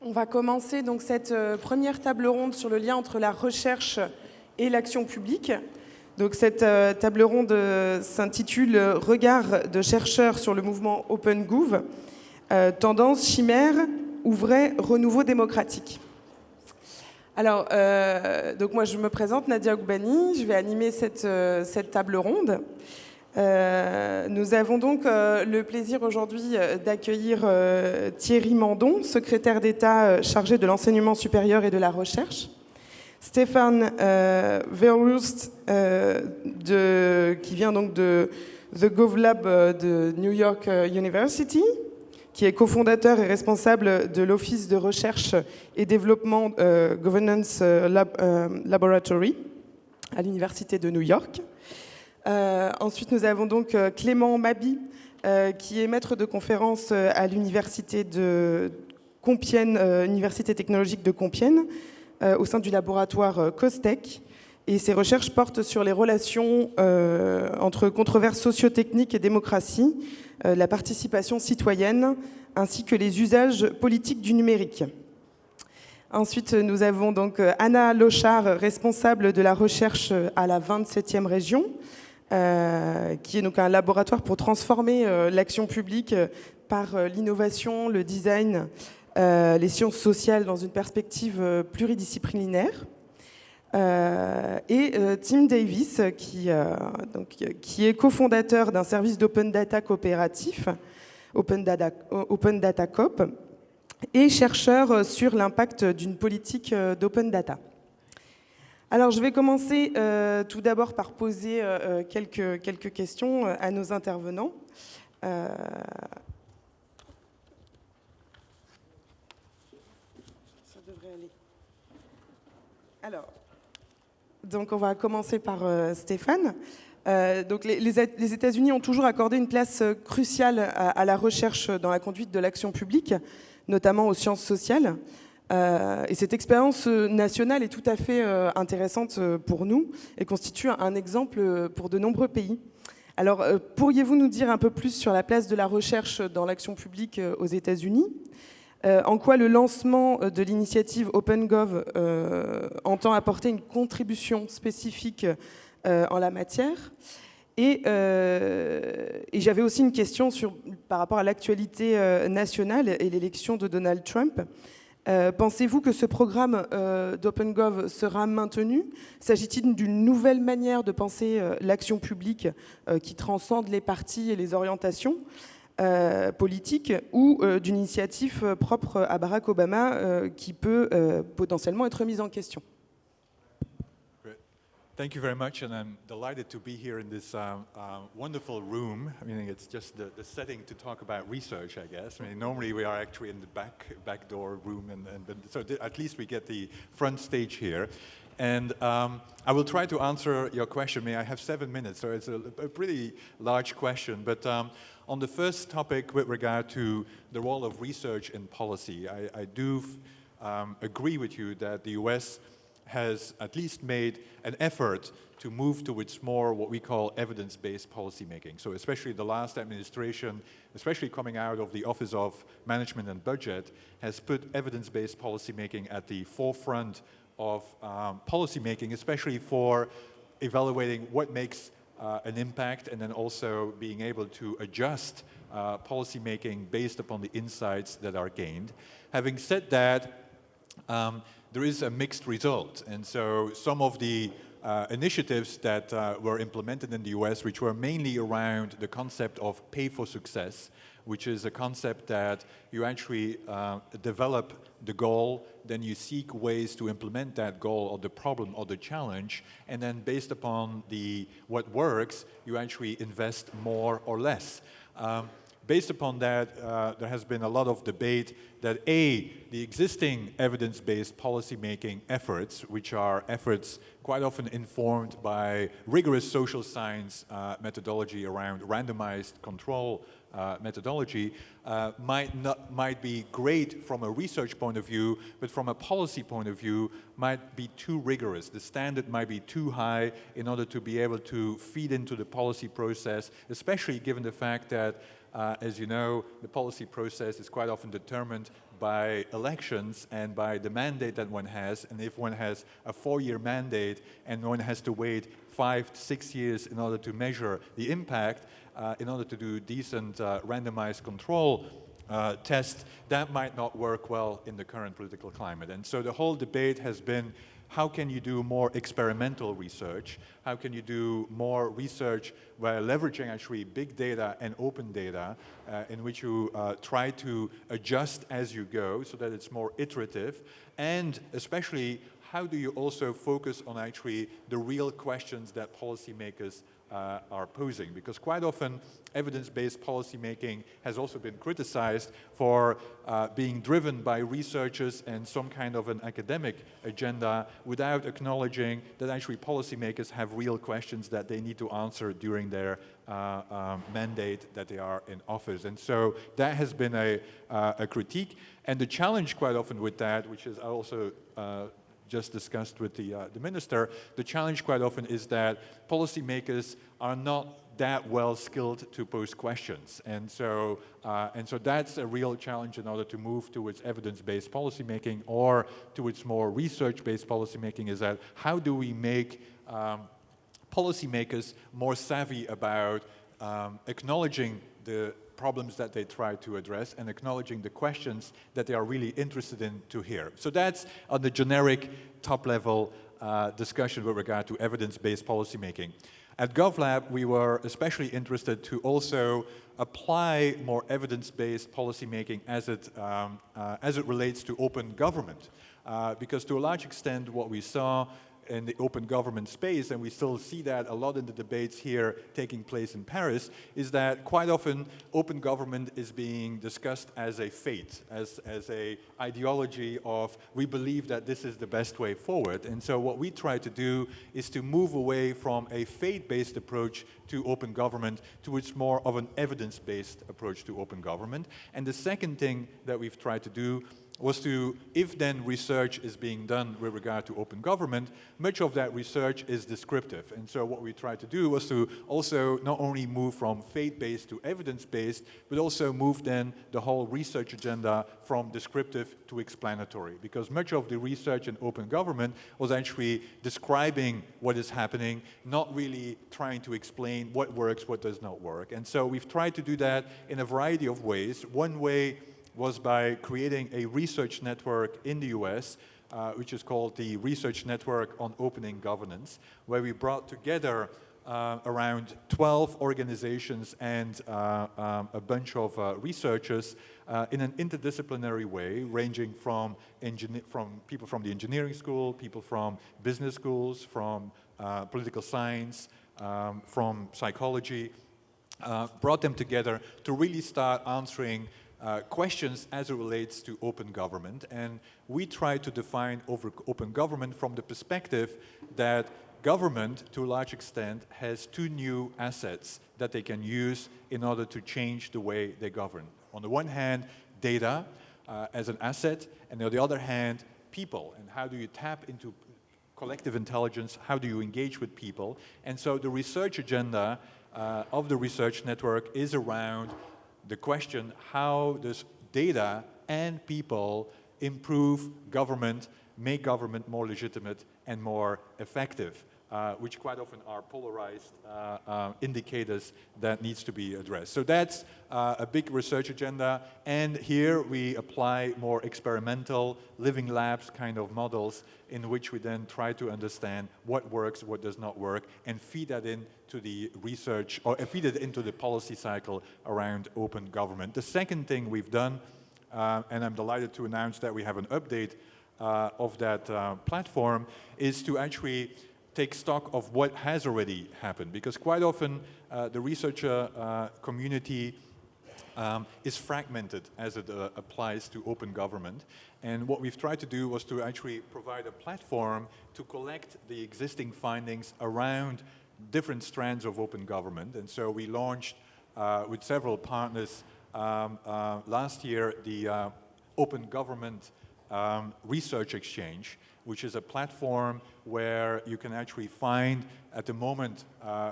On va commencer donc cette première table ronde sur le lien entre la recherche et l'action publique. Donc cette table ronde s'intitule « Regard de chercheurs sur le mouvement OpenGov, tendance, chimère ou vrai renouveau démocratique ». Alors, donc moi je me présente, Nadia Ogbani, je vais animer cette table ronde. Nous avons donc le plaisir aujourd'hui d'accueillir Thierry Mandon, secrétaire d'État chargé de l'enseignement supérieur et de la recherche, Stéphane Verhulst, qui vient donc de The GovLab de New York University, qui est cofondateur et responsable de l'Office de recherche et développement Governance Laboratory à l'Université de New York. Ensuite, nous avons donc Clément Mabi, qui est maître de conférence à l'Université de Compiègne, Université technologique de Compiègne, au sein du laboratoire COSTECH. Et ses recherches portent sur les relations entre controverses socio-techniques et démocratie, la participation citoyenne, ainsi que les usages politiques du numérique. Ensuite, nous avons donc Anna Lochard, responsable de la recherche à la 27e région, qui est donc un laboratoire pour transformer l'action publique par l'innovation, le design, les sciences sociales dans une perspective pluridisciplinaire. Et Tim Davis, qui est cofondateur d'un service d'open data coopératif, Open Data Coop, et chercheur sur l'impact d'une politique d'open data. Alors, je vais commencer tout d'abord par poser quelques questions à nos intervenants. Ça devrait aller. Alors, donc on va commencer par Stéphane. Donc les États-Unis ont toujours accordé une place cruciale à la recherche dans la conduite de l'action publique, notamment aux sciences sociales. Et cette expérience nationale est tout à fait intéressante pour nous et constitue un exemple pour de nombreux pays. Alors, pourriez-vous nous dire un peu plus sur la place de la recherche dans l'action publique aux États-Unis ? En quoi le lancement de l'initiative OpenGov entend apporter une contribution spécifique en la matière ? Et j'avais aussi une question par rapport à l'actualité nationale et l'élection de Donald Trump. Pensez-vous que ce programme d'OpenGov sera maintenu ? S'agit-il d'une nouvelle manière de penser l'action publique qui transcende les partis et les orientations politiques, ou d'une initiative propre à Barack Obama qui peut potentiellement être mise en question ? Thank you very much, and I'm delighted to be here in this wonderful room. I mean, it's just the setting to talk about research, I guess. I mean, normally we are actually in the back door room, so at least we get the front stage here. And I will try to answer your question. I have 7 minutes, so it's a pretty large question. But on the first topic with regard to the role of research in policy, I do agree with you that the US has at least made an effort to move towards more what we call evidence-based policymaking. So especially the last administration, especially coming out of the Office of Management and Budget, has put evidence-based policymaking at the forefront of policymaking, especially for evaluating what makes an impact, and then also being able to adjust policymaking based upon the insights that are gained. Having said that, there is a mixed result, and so some of the initiatives that were implemented in the US, which were mainly around the concept of pay for success, which is a concept that you actually develop the goal, then you seek ways to implement that goal or the problem or the challenge, and then based upon what works, you actually invest more or less. Based upon that, there has been a lot of debate that the existing evidence-based policy-making efforts, which are efforts quite often informed by rigorous social science methodology around randomized control methodology, might be great from a research point of view, but from a policy point of view, might be too rigorous. The standard might be too high in order to be able to feed into the policy process, especially given the fact that As you know, the policy process is quite often determined by elections and by the mandate that one has. And if one has a 4-year mandate and one has to wait 5 to 6 years in order to measure the impact, in order to do decent randomized control test, that might not work well in the current political climate. And so the whole debate has been, how can you do more experimental research? How can you do more research by leveraging actually big data and open data in which you try to adjust as you go so that it's more iterative? And especially, how do you also focus on actually the real questions that policymakers are posing? Because quite often evidence-based policymaking has also been criticized for being driven by researchers and some kind of an academic agenda without acknowledging that actually policymakers have real questions that they need to answer during their mandate that they are in office. And so that has been a critique. And the challenge quite often with that, which is also just discussed with the minister, the challenge quite often is that policymakers are not that well skilled to pose questions. And so that's a real challenge in order to move towards evidence-based policymaking or towards more research-based policymaking, is that how do we make policymakers more savvy about acknowledging the problems that they try to address and acknowledging the questions that they are really interested in to hear. So that's on the generic top-level discussion with regard to evidence-based policymaking. At GovLab, we were especially interested to also apply more evidence-based policymaking as it relates to open government. Because to a large extent, what we saw in the open government space, and we still see that a lot in the debates here taking place in Paris, is that quite often open government is being discussed as a fate, as a ideology of we believe that this is the best way forward. And so what we try to do is to move away from a fate-based approach to open government towards more of an evidence-based approach to open government. And the second thing that we've tried to do was to, if then research is being done with regard to open government, much of that research is descriptive. And so what we tried to do was to also not only move from fate-based to evidence-based, but also move then the whole research agenda from descriptive to explanatory. Because much of the research in open government was actually describing what is happening, not really trying to explain what works, what does not work. And so we've tried to do that in a variety of ways. One way was by creating a research network in the US, which is called the Research Network on Opening Governance, where we brought together around 12 organizations and a bunch of researchers in an interdisciplinary way, ranging from people from the engineering school, people from business schools, from political science, from psychology, brought them together to really start answering questions as it relates to open government. And we try to define open government from the perspective that government, to a large extent, has two new assets that they can use in order to change the way they govern. On the one hand, data as an asset, and on the other hand, people. And how do you tap into collective intelligence? How do you engage with people? And so the research agenda of the research network is around the question, how does data and people improve government, make government more legitimate and more effective, which quite often are polarized indicators that needs to be addressed. So that's a big research agenda, and here we apply more experimental living labs kind of models in which we then try to understand what works, what does not work, and feed that into the research, or feed it into the policy cycle around open government. The second thing we've done, and I'm delighted to announce that we have an update of that platform, is to actually take stock of what has already happened. Because quite often the researcher community is fragmented as it applies to open government. And what we've tried to do was to actually provide a platform to collect the existing findings around different strands of open government. And so we launched with several partners last year the Open Government Research Exchange, which is a platform where you can actually find, at the moment,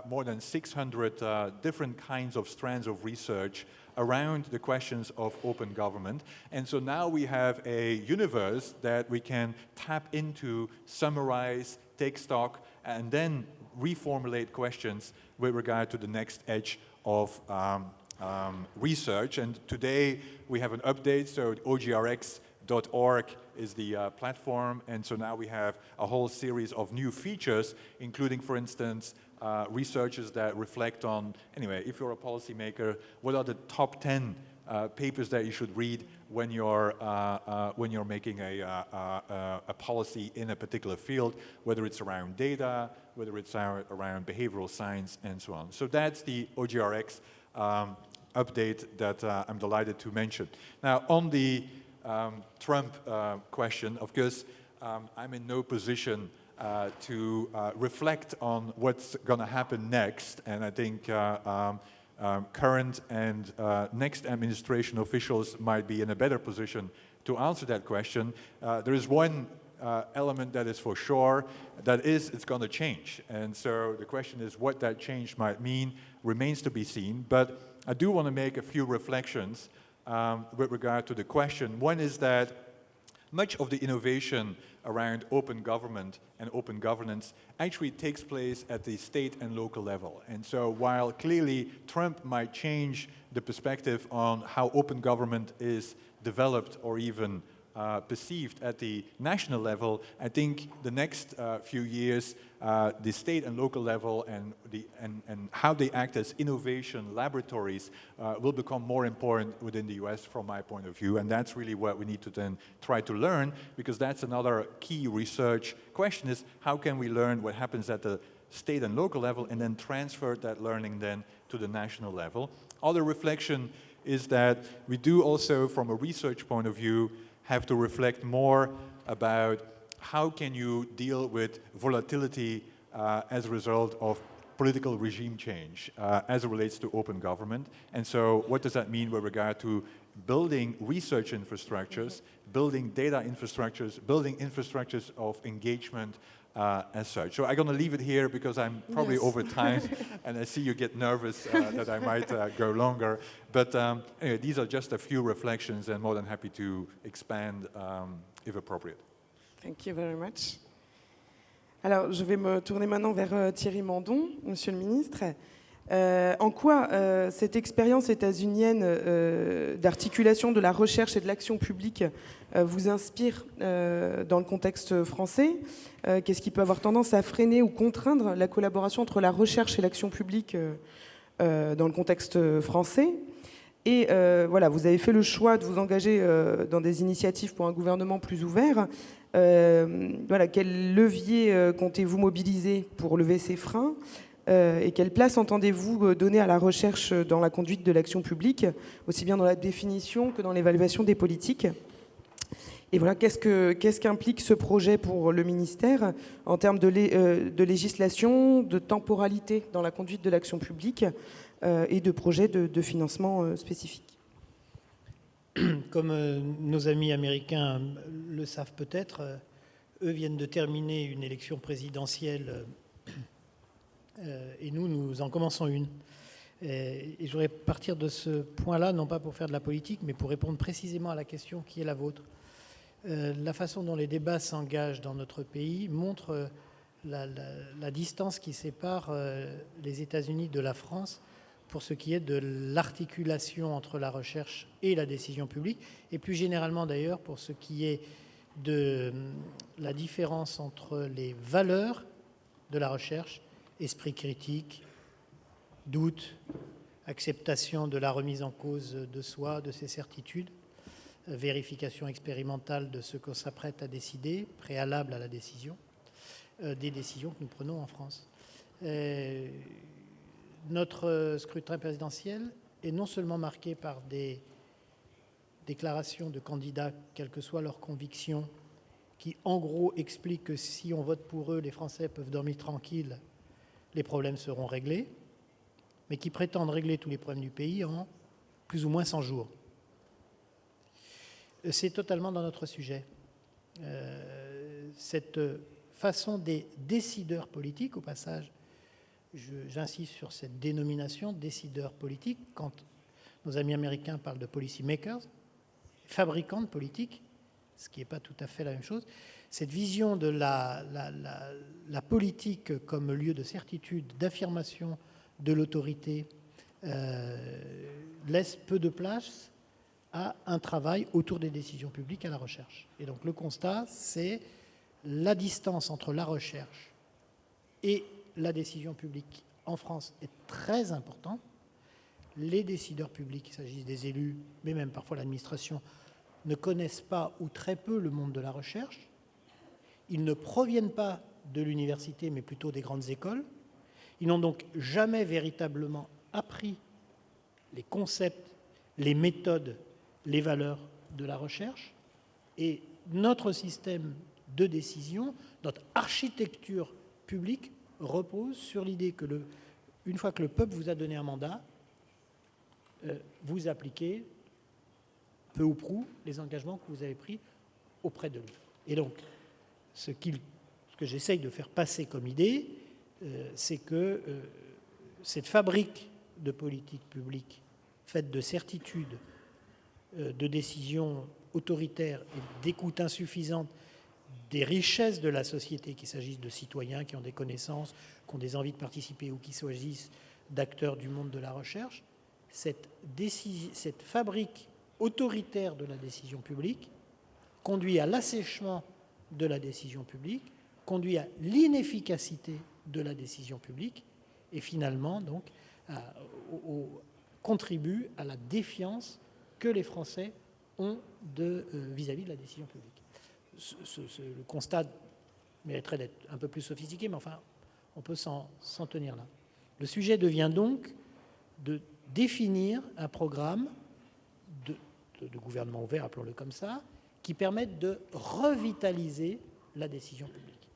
more than 600 different kinds of strands of research around the questions of open government. And so now we have a universe that we can tap into, summarize, take stock, and then reformulate questions with regard to the next edge of research. And today we have an update, so OGRX.org is the platform, and so now we have a whole series of new features, including, for instance, researches that reflect on, anyway, if you're a policymaker, what are the top 10 papers that you should read when you're making a policy in a particular field, whether it's around data, whether it's around behavioral science, and so on. So that's the OGRX update that I'm delighted to mention. Now, on the Trump question, of course, I'm in no position to reflect on what's going to happen next, and I think current and next administration officials might be in a better position to answer that question. There is one element that is for sure, that is, it's going to change. And so the question is what that change might mean remains to be seen. But I do want to make a few reflections with regard to the question. One is that much of the innovation around open government and open governance actually takes place at the state and local level. And so while clearly Trump might change the perspective on how open government is developed or even perceived at the national level, I think the next few years, the state and local level and how they act as innovation laboratories will become more important within the US from my point of view, and that's really what we need to then try to learn, because that's another key research question, is how can we learn what happens at the state and local level and then transfer that learning then to the national level. Other reflection is that we do also, from a research point of view, have to reflect more about how can you deal with volatility as a result of political regime change as it relates to open government. And so what does that mean with regard to building research infrastructures, building data infrastructures, building infrastructures of engagement as such. So I'm going to leave it here because I'm probably over time, and I see you get nervous that I might go longer. But anyway, these are just a few reflections, and more than happy to expand if appropriate. Thank you very much. Alors, je vais me tourner maintenant vers Thierry Mandon, Monsieur le Ministre. En quoi cette expérience états-unienne d'articulation de la recherche et de l'action publique vous inspire dans le contexte français? Qu'est-ce qui peut avoir tendance à freiner ou contraindre la collaboration entre la recherche et l'action publique dans le contexte français? Et voilà, vous avez fait le choix de vous engager dans des initiatives pour un gouvernement plus ouvert. Voilà, quel levier comptez-vous mobiliser pour lever ces freins? Et quelle place entendez-vous donner à la recherche dans la conduite de l'action publique, aussi bien dans la définition que dans l'évaluation des politiques? Et voilà, qu'est-ce qu'implique ce projet pour le ministère en termes de législation, de temporalité dans la conduite de l'action publique et de projets de financement spécifiques? Comme nos amis américains le savent peut-être, eux viennent de terminer une élection présidentielle et nous en commençons une. Et je voudrais partir de ce point-là, non pas pour faire de la politique, mais pour répondre précisément à la question qui est la vôtre. La façon dont les débats s'engagent dans notre pays montre la distance qui sépare les États-Unis de la France pour ce qui est de l'articulation entre la recherche et la décision publique, et plus généralement d'ailleurs pour ce qui est de la différence entre les valeurs de la recherche, esprit critique, doute, acceptation de la remise en cause de soi, de ses certitudes, vérification expérimentale de ce qu'on s'apprête à décider, préalable à la décision, des décisions que nous prenons en France. Notre scrutin présidentiel est non seulement marqué par des déclarations de candidats, quelles que soient leurs convictions, qui en gros expliquent que si on vote pour eux, les Français peuvent dormir tranquilles, les problèmes seront réglés, mais qui prétendent régler tous les problèmes du pays en plus ou moins 100 jours. C'est totalement dans notre sujet. Cette façon des décideurs politiques, au passage, j'insiste sur cette dénomination, décideurs politiques, quand Nos amis américains parlent de policy makers, fabricants de politique, ce qui n'est pas tout à fait la même chose. Cette vision de la politique comme lieu de certitude, d'affirmation de l'autorité, laisse peu de place à un travail autour des décisions publiques, à la recherche. Et donc le constat, c'est la distance entre la recherche et la décision publique en France est très importante. Les décideurs publics, qu'il s'agisse des élus, mais même parfois l'administration, ne connaissent pas ou très peu le monde de la recherche. Ils ne proviennent pas de l'université, mais plutôt des grandes écoles. Ils n'ont donc jamais véritablement appris les concepts, les méthodes, les valeurs de la recherche. Et notre système de décision, notre architecture publique repose sur l'idée que une fois que le peuple vous a donné un mandat, vous appliquez peu ou prou les engagements que vous avez pris auprès de lui. Et donc, ce que j'essaye de faire passer comme idée, c'est que cette fabrique de politique publique faite de certitudes, de décisions autoritaires et d'écoute insuffisante des richesses de la société, qu'il s'agisse de citoyens qui ont des connaissances, qui ont des envies de participer ou qu'il s'agisse d'acteurs du monde de la recherche, cette fabrique autoritaire de la décision publique conduit à l'assèchement de la décision publique, conduit à l'inefficacité de la décision publique et finalement donc contribue à la défiance que les Français ont vis-à-vis de la décision publique. Le constat mériterait d'être un peu plus sophistiqué, mais enfin, on peut s'en tenir là. Le sujet devient donc de définir un programme de gouvernement ouvert, appelons-le comme ça, qui permette de revitaliser la décision publique.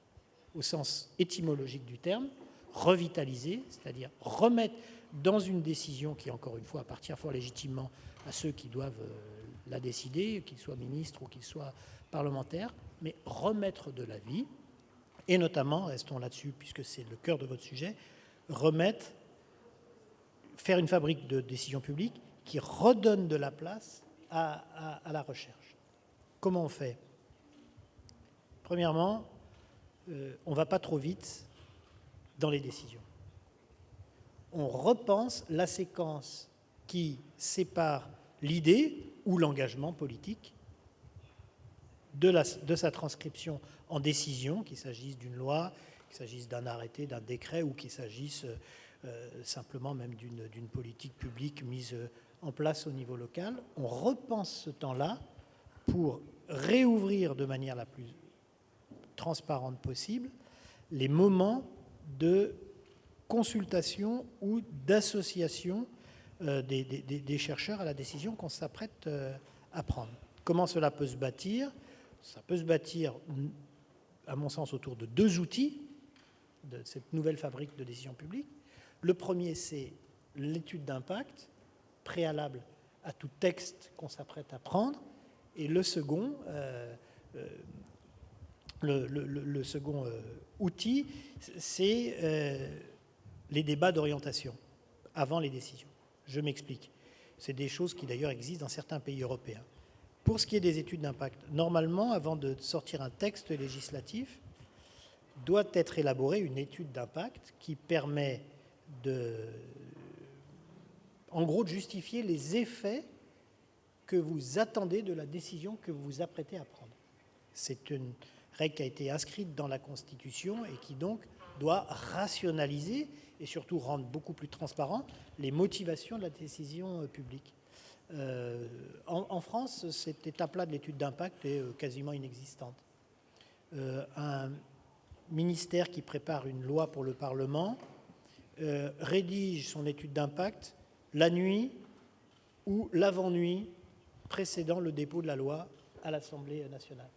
Au sens étymologique du terme, revitaliser, c'est-à-dire remettre dans une décision qui, encore une fois, appartient fort légitimement à ceux qui doivent la décider, qu'ils soient ministres ou qu'ils soient parlementaires, mais remettre de la vie, et notamment, restons là-dessus puisque c'est le cœur de votre sujet, faire une fabrique de décision publique qui redonne de la place à la recherche. Comment on fait ? Premièrement, on ne va pas trop vite dans les décisions. On repense la séquence qui sépare l'idée ou l'engagement politique de sa transcription en décision, qu'il s'agisse d'une loi, qu'il s'agisse d'un arrêté, d'un décret ou qu'il s'agisse simplement même d'une politique publique mise en place au niveau local. On repense ce temps-là pour réouvrir de manière la plus transparente possible les moments de consultation ou d'association des chercheurs à la décision qu'on s'apprête à prendre. Comment cela peut se bâtir ? Ça peut se bâtir, à mon sens, autour de deux outils de cette nouvelle fabrique de décision publique. Le premier, c'est l'étude d'impact, préalable à tout texte qu'on s'apprête à prendre. Et le second, outil, c'est les débats d'orientation avant les décisions. Je m'explique. C'est des choses qui d'ailleurs existent dans certains pays européens. Pour ce qui est des études d'impact, normalement, avant de sortir un texte législatif, doit être élaborée une étude d'impact qui permet en gros, de justifier les effets que vous attendez de la décision que vous vous apprêtez à prendre. C'est une règle qui a été inscrite dans la Constitution et qui donc doit rationaliser et surtout rendre beaucoup plus transparent les motivations de la décision publique. En France, cette étape-là de l'étude d'impact est quasiment inexistante. Un ministère qui prépare une loi pour le Parlement rédige son étude d'impact la nuit ou l'avant-nuit précédant le dépôt de la loi à l'Assemblée nationale.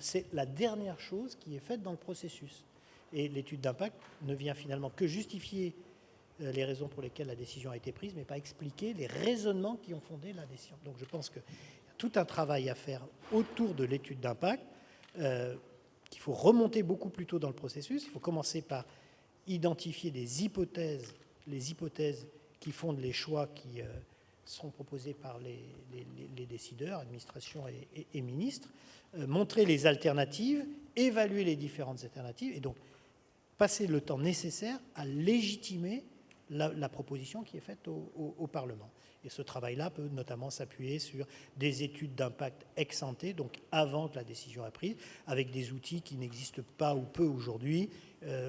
C'est la dernière chose qui est faite dans le processus. Et l'étude d'impact ne vient finalement que justifier les raisons pour lesquelles la décision a été prise, mais pas expliquer les raisonnements qui ont fondé la décision. Donc je pense qu'il y a tout un travail à faire autour de l'étude d'impact, qu'il faut remonter beaucoup plus tôt dans le processus. Il faut commencer par identifier les hypothèses qui fondent les choix qui seront proposées par les décideurs, administration et ministres, montrer les alternatives, évaluer les différentes alternatives, et donc passer le temps nécessaire à légitimer la proposition qui est faite au Parlement. Et ce travail-là peut notamment s'appuyer sur des études d'impact ex ante, donc avant que la décision soit prise, avec des outils qui n'existent pas ou peu aujourd'hui,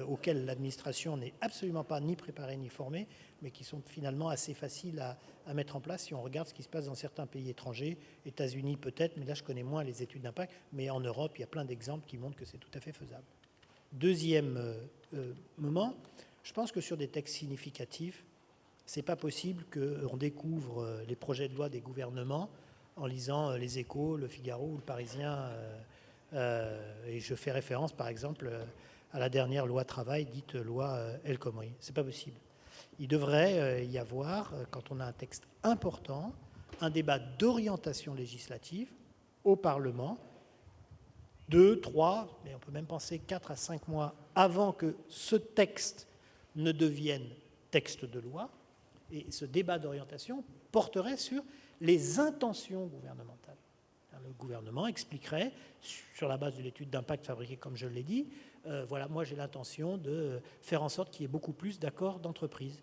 auxquels l'administration n'est absolument pas ni préparée ni formée, mais qui sont finalement assez faciles à mettre en place si on regarde ce qui se passe dans certains pays étrangers, États-Unis peut-être, mais là je connais moins les études d'impact, mais en Europe, il y a plein d'exemples qui montrent que c'est tout à fait faisable. Deuxième moment, je pense que sur des textes significatifs, c'est pas possible qu'on découvre les projets de loi des gouvernements en lisant Les Échos, Le Figaro ou Le Parisien. Et je fais référence, par exemple, à la dernière loi travail, dite loi El Khomri. C'est pas possible. Il devrait y avoir, quand on a un texte important, un débat d'orientation législative au Parlement, 2, 3, mais on peut même penser 4 à 5 mois avant que ce texte ne devienne texte de loi. Et ce débat d'orientation porterait sur les intentions gouvernementales. Le gouvernement expliquerait, sur la base de l'étude d'impact fabriquée, comme je l'ai dit, voilà, moi j'ai l'intention de faire en sorte qu'il y ait beaucoup plus d'accords d'entreprise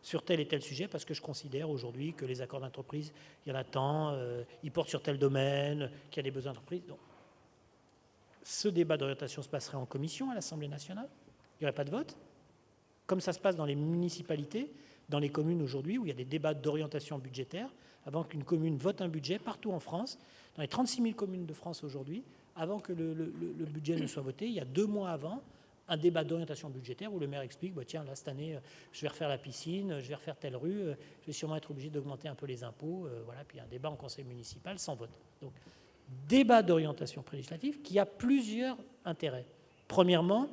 sur tel et tel sujet, parce que je considère aujourd'hui que les accords d'entreprise, il y en a tant, ils portent sur tel domaine, qu'il y a des besoins d'entreprise. Donc, ce débat d'orientation se passerait en commission à l'Assemblée nationale, il n'y aurait pas de vote, comme ça se passe dans les municipalités, dans les communes aujourd'hui, où il y a des débats d'orientation budgétaire, avant qu'une commune vote un budget, partout en France, dans les 36 000 communes de France aujourd'hui, avant que le budget ne soit voté, il y a 2 mois avant, un débat d'orientation budgétaire où le maire explique, bah, tiens, là, cette année, je vais refaire la piscine, je vais refaire telle rue, je vais sûrement être obligé d'augmenter un peu les impôts, voilà, puis un débat en conseil municipal sans vote. Donc, débat d'orientation législative qui a plusieurs intérêts. Premièrement,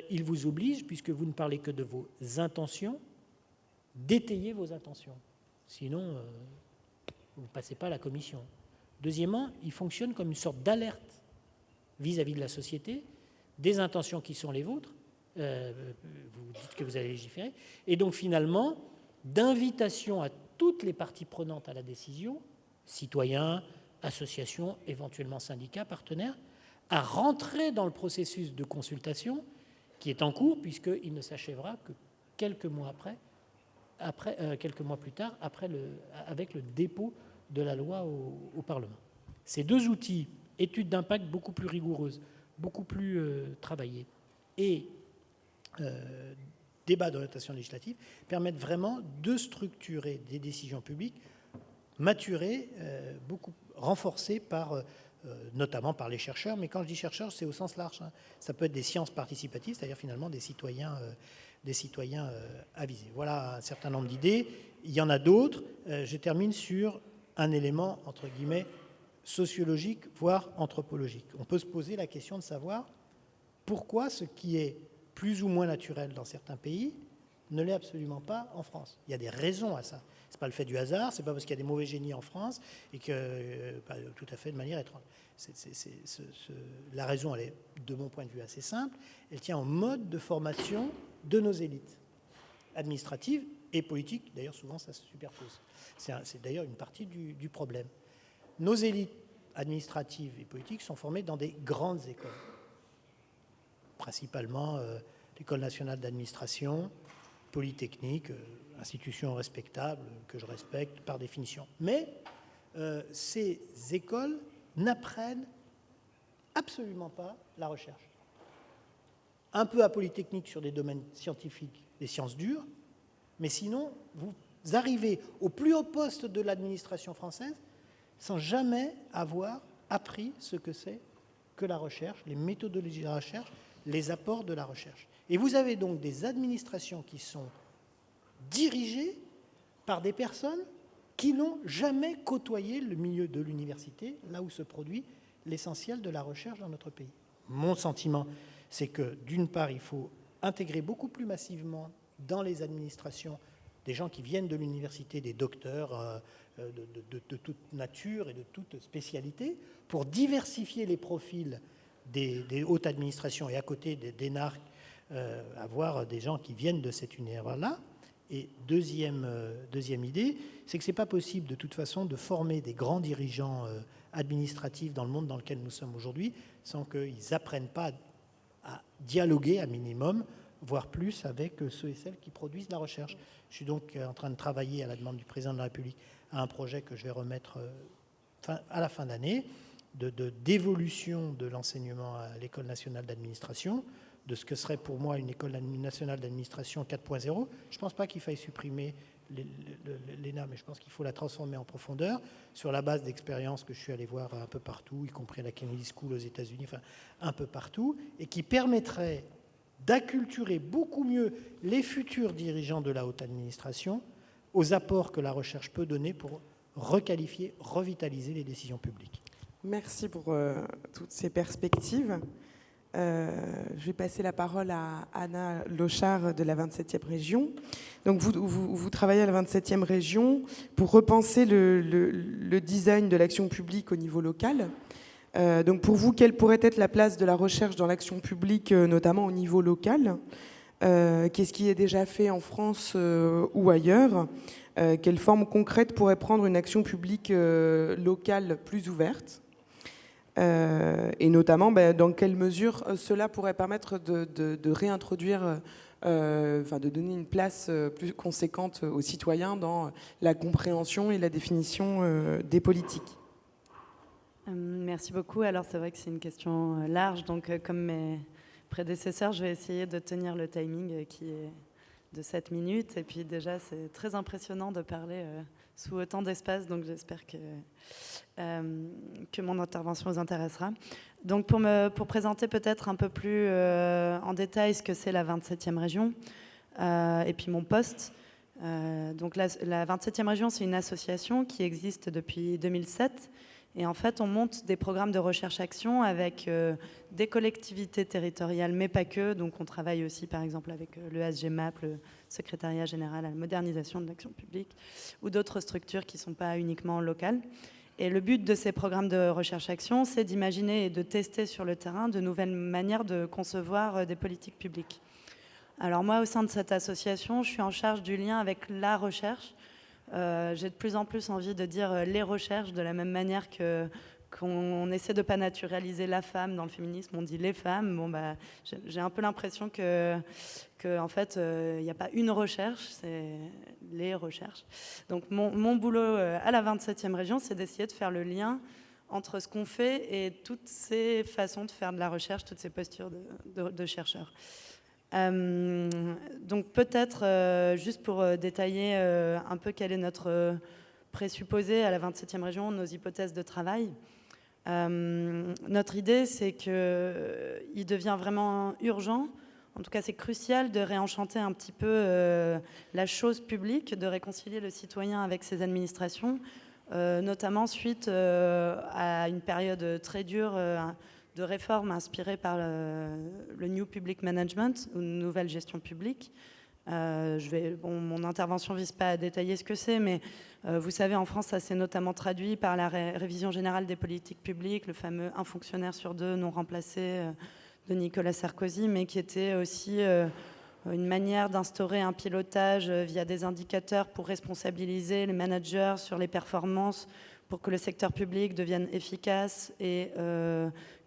il vous oblige, puisque vous ne parlez que de vos intentions, d'étayer vos intentions. Sinon, vous ne passez pas à la commission. Deuxièmement, il fonctionne comme une sorte d'alerte vis-à-vis de la société, des intentions qui sont les vôtres, vous dites que vous allez légiférer, et donc finalement, d'invitation à toutes les parties prenantes à la décision, citoyens, associations, éventuellement syndicats, partenaires, à rentrer dans le processus de consultation qui est en cours, puisqu'il ne s'achèvera que quelques mois plus tard, avec le dépôt de la loi au Parlement. Ces 2 outils, études d'impact beaucoup plus rigoureuses, beaucoup plus travaillées, et débat d'orientation législative, permettent vraiment de structurer des décisions publiques maturées, beaucoup renforcées notamment par les chercheurs, mais quand je dis chercheurs, c'est au sens large. Hein. Ça peut être des sciences participatives, c'est-à-dire finalement des citoyens avisés. Voilà un certain nombre d'idées. Il y en a d'autres. Je termine sur un élément, entre guillemets, sociologique, voire anthropologique. On peut se poser la question de savoir pourquoi ce qui est plus ou moins naturel dans certains pays ne l'est absolument pas en France. Il y a des raisons à ça. Ce n'est pas le fait du hasard, ce n'est pas parce qu'il y a des mauvais génies en France et que, pas tout à fait de manière étrange. La raison, elle est, de mon point de vue, assez simple. Elle tient au mode de formation de nos élites administratives et politiques. D'ailleurs, souvent, ça se superpose. C'est d'ailleurs une partie du problème. Nos élites administratives et politiques sont formées dans des grandes écoles, principalement l'École nationale d'administration, Polytechnique, institution respectable que je respecte par définition. Mais ces écoles n'apprennent absolument pas la recherche. Un peu à Polytechnique sur des domaines scientifiques, des sciences dures, mais sinon, vous arrivez au plus haut poste de l'administration française sans jamais avoir appris ce que c'est que la recherche, les méthodologies de la recherche, les apports de la recherche. Et vous avez donc des administrations qui sont dirigées par des personnes qui n'ont jamais côtoyé le milieu de l'université, là où se produit l'essentiel de la recherche dans notre pays. Mon sentiment, c'est que, d'une part, il faut intégrer beaucoup plus massivement dans les administrations des gens qui viennent de l'université, des docteurs de toute nature et de toute spécialité, pour diversifier les profils des hautes administrations et à côté des NARC, avoir des gens qui viennent de cet univers-là. Et deuxième idée, c'est que ce n'est pas possible de toute façon de former des grands dirigeants administratifs dans le monde dans lequel nous sommes aujourd'hui sans qu'ils n'apprennent pas à dialoguer à minimum, voire plus, avec ceux et celles qui produisent la recherche. Je suis donc en train de travailler à la demande du président de la République à un projet que je vais remettre à la fin d'année, d'évolution de l'enseignement à l'École nationale d'administration, de ce que serait pour moi une École nationale d'administration 4.0. Je ne pense pas qu'il faille supprimer l'ENA, mais je pense qu'il faut la transformer en profondeur sur la base d'expériences que je suis allé voir un peu partout, y compris à la Kennedy School aux États-Unis, enfin un peu partout, et qui permettrait d'acculturer beaucoup mieux les futurs dirigeants de la haute administration aux apports que la recherche peut donner pour requalifier, revitaliser les décisions publiques. Merci pour toutes ces perspectives. Je vais passer la parole à Anna Lochard de la 27e région. Donc vous travaillez à la 27e région pour repenser le design de l'action publique au niveau local. Donc pour vous, quelle pourrait être la place de la recherche dans l'action publique, notamment au niveau local ? Qu'est-ce qui est déjà fait en France ou ailleurs ? Quelle forme concrète pourrait prendre une action publique locale plus ouverte ? Et notamment, dans quelle mesure cela pourrait permettre de réintroduire, de donner une place plus conséquente aux citoyens dans la compréhension et la définition des politiques. Merci beaucoup. Alors c'est vrai que c'est une question large, donc comme mes prédécesseurs, je vais essayer de tenir le timing qui est de 7 minutes. Et puis déjà, c'est très impressionnant de parler sous autant d'espace, donc j'espère que mon intervention vous intéressera. Donc pour présenter peut-être un peu plus en détail ce que c'est la 27e région et puis mon poste. Donc la 27e région, c'est une association qui existe depuis 2007. Et en fait, on monte des programmes de recherche-action avec des collectivités territoriales, mais pas que. Donc on travaille aussi, par exemple, avec le SGMAP, le Secrétariat général à la modernisation de l'action publique, ou d'autres structures qui ne sont pas uniquement locales. Et le but de ces programmes de recherche-action, c'est d'imaginer et de tester sur le terrain de nouvelles manières de concevoir des politiques publiques. Alors moi, au sein de cette association, je suis en charge du lien avec la recherche. J'ai de plus en plus envie de dire les recherches, de la même manière qu'on essaie de ne pas naturaliser la femme dans le féminisme, on dit les femmes. Bon, j'ai un peu l'impression que en fait, il n'y a pas une recherche, c'est les recherches. Donc mon boulot à la 27e région, c'est d'essayer de faire le lien entre ce qu'on fait et toutes ces façons de faire de la recherche, toutes ces postures de chercheurs. Donc peut-être, juste pour détailler un peu quel est notre présupposé à la 27e région, nos hypothèses de travail. Notre idée, c'est qu'il devient vraiment urgent, en tout cas c'est crucial, de réenchanter un petit peu la chose publique, de réconcilier le citoyen avec ses administrations, notamment suite à une période très dure de réformes inspirées par le New Public Management, ou nouvelle gestion publique. Mon intervention ne vise pas à détailler ce que c'est, mais vous savez, en France, ça s'est notamment traduit par la révision générale des politiques publiques, le fameux 1 fonctionnaire sur 2 non remplacé de Nicolas Sarkozy, mais qui était aussi une manière d'instaurer un pilotage via des indicateurs pour responsabiliser les managers sur les performances, pour que le secteur public devienne efficace et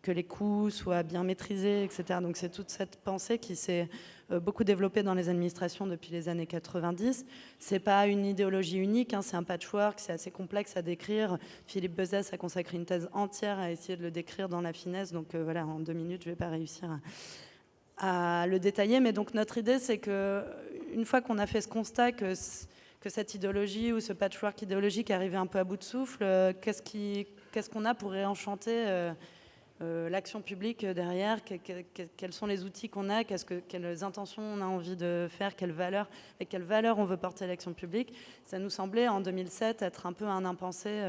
que les coûts soient bien maîtrisés, etc. Donc c'est toute cette pensée qui s'est beaucoup développée dans les administrations depuis les années 90. C'est pas une idéologie unique, hein, c'est un patchwork, c'est assez complexe à décrire. Philippe Bezès a consacré une thèse entière à essayer de le décrire dans la finesse, donc voilà, en 2 minutes, je vais pas réussir à le détailler. Mais donc notre idée, c'est qu'une fois qu'on a fait ce constat que cette idéologie ou ce patchwork idéologique arrivait un peu à bout de souffle, qu'est-ce qu'on a pour réenchanter l'action publique derrière, quels sont les outils qu'on a, quelles intentions on a envie de faire, avec quelles valeurs on veut porter l'action publique. Ça nous semblait en 2007 être un peu un impensé,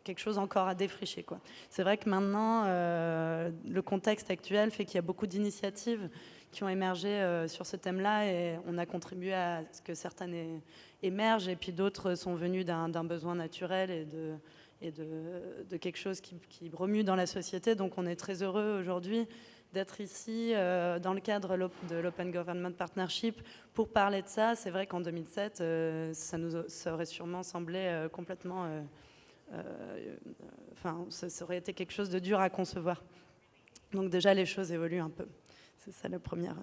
quelque chose encore à défricher, quoi. C'est vrai que maintenant, le contexte actuel fait qu'il y a beaucoup d'initiatives qui ont émergé sur ce thème-là et on a contribué à ce que certaines émergent et puis d'autres sont venues d'un besoin naturel et de quelque chose qui remue dans la société. Donc on est très heureux aujourd'hui d'être ici dans le cadre de l'Open Government Partnership pour parler de ça. C'est vrai qu'en 2007, ça aurait sûrement semblé complètement... ça aurait été quelque chose de dur à concevoir. Donc déjà, les choses évoluent un peu. C'est ça la première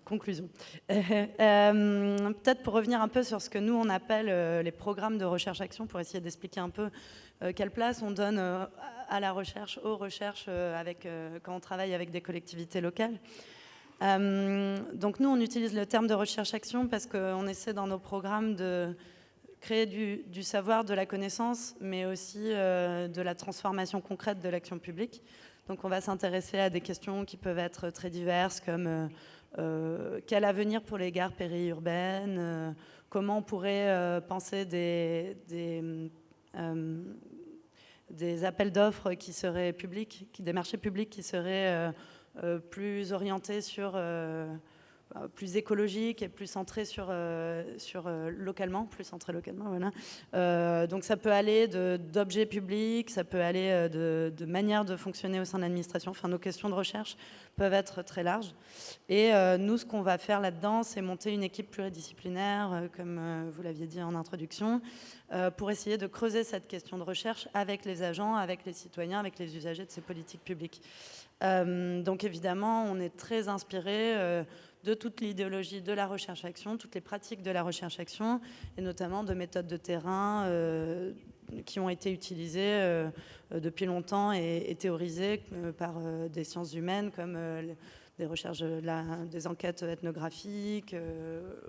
conclusion. Peut-être pour revenir un peu sur ce que nous, on appelle les programmes de recherche-action, pour essayer d'expliquer un peu quelle place on donne à la recherche, aux recherches, quand on travaille avec des collectivités locales. Donc nous, on utilise le terme de recherche-action parce qu'on essaie dans nos programmes de créer du savoir, de la connaissance, mais aussi de la transformation concrète de l'action publique. Donc on va s'intéresser à des questions qui peuvent être très diverses, comme quel avenir pour les gares périurbaines, comment on pourrait penser des appels d'offres qui seraient publics, des marchés publics qui seraient plus orientés sur... plus écologique et plus centré sur localement, plus centré localement, voilà. Donc ça peut aller d'objets publics, ça peut aller de manière de fonctionner au sein de l'administration. Enfin, nos questions de recherche peuvent être très larges. Et nous, ce qu'on va faire là-dedans, c'est monter une équipe pluridisciplinaire, comme vous l'aviez dit en introduction, pour essayer de creuser cette question de recherche avec les agents, avec les citoyens, avec les usagers de ces politiques publiques. Donc évidemment, on est très inspiré de toute l'idéologie de la recherche-action, toutes les pratiques de la recherche-action, et notamment de méthodes de terrain qui ont été utilisées depuis longtemps et théorisées par des sciences humaines, comme des recherches, des enquêtes ethnographiques,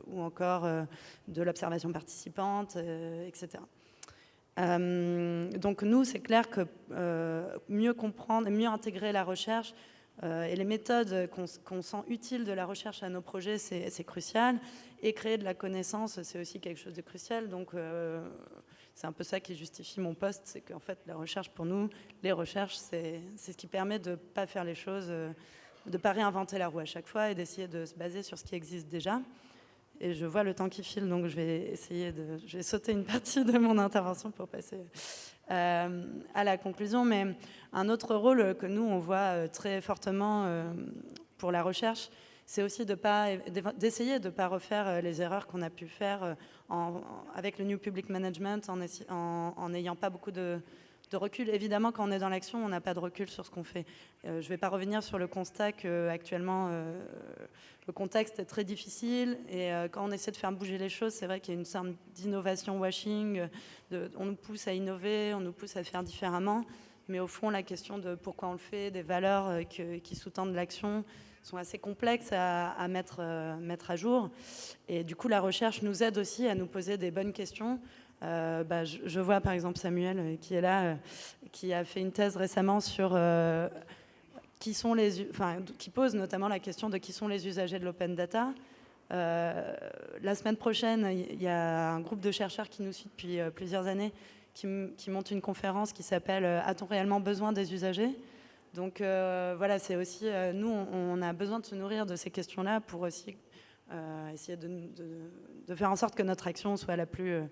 ou encore de l'observation participante, etc. Donc nous, c'est clair que mieux comprendre et mieux intégrer la recherche et les méthodes qu'on sent utiles de la recherche à nos projets, c'est crucial. Et créer de la connaissance, c'est aussi quelque chose de crucial. Donc c'est un peu ça qui justifie mon poste, c'est qu'en fait la recherche pour nous, les recherches, c'est ce qui permet de ne pas faire les choses, de ne pas réinventer la roue à chaque fois et d'essayer de se baser sur ce qui existe déjà. Et je vois le temps qui file, donc je vais sauter une partie de mon intervention pour passer à la conclusion. Mais un autre rôle que nous, on voit très fortement pour la recherche, c'est aussi d'essayer de ne pas refaire les erreurs qu'on a pu faire avec le New Public Management en n'ayant pas beaucoup de recul. Évidemment, quand on est dans l'action, on n'a pas de recul sur ce qu'on fait. Je ne vais pas revenir sur le constat qu'actuellement, le contexte est très difficile et quand on essaie de faire bouger les choses, c'est vrai qu'il y a une sorte d'innovation washing, on nous pousse à innover, on nous pousse à faire différemment, mais au fond, la question de pourquoi on le fait, des valeurs qui sous-tendent l'action sont assez complexes à mettre à jour. Et du coup, la recherche nous aide aussi à nous poser des bonnes questions. Je vois par exemple Samuel qui est là, qui a fait une thèse récemment sur qui pose notamment la question de qui sont les usagers de l'open data. La semaine prochaine, il y a un groupe de chercheurs qui nous suit depuis plusieurs années qui monte une conférence qui s'appelle « A-t-on réellement besoin des usagers ?» Donc voilà, c'est aussi, nous, on a besoin de se nourrir de ces questions-là pour aussi essayer de faire en sorte que notre action soit la plus